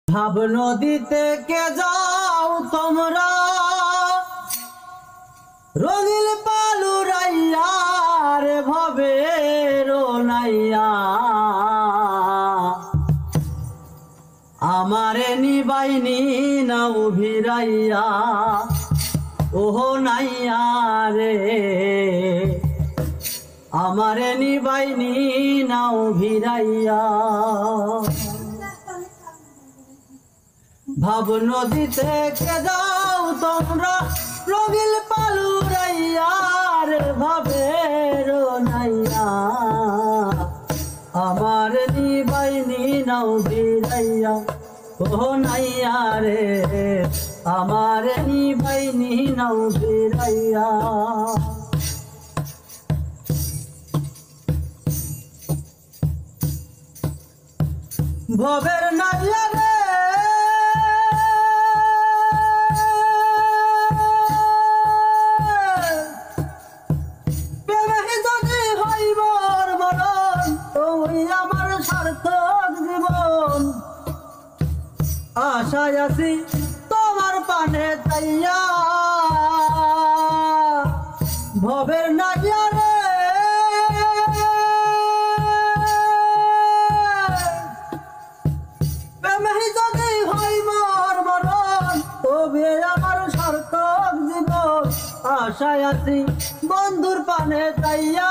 ভাব নদীতে কে যাও তোমরা রঙিল পালুরাইয়া রে ভবের নাইয়া আমারে নিবাইনি নাও ভিড়াইয়া ওহো নাইয়া রে আমারে নিবাইনি নাও ভিড়াইয়া ভাব নদীতে কে যাও তোমরা রঙিল পালুরাইয়া রে ভবের নাইয়া আমার নিবাইনি নাও ভিড়াইয়া ও নাইয়া রে আমার নিবাইনি নাও ভিড়াইয়া ভবের নাইয়া রে আমার সার্থক জীবন আশায় আছি তোমার পানে চাইয়া ভবের নাইয়া রে প্রেমে যদি হয় মোর মরণ তবে আমার সার্থক জীবন আশায় আছি বন্ধুর পানে চাইয়া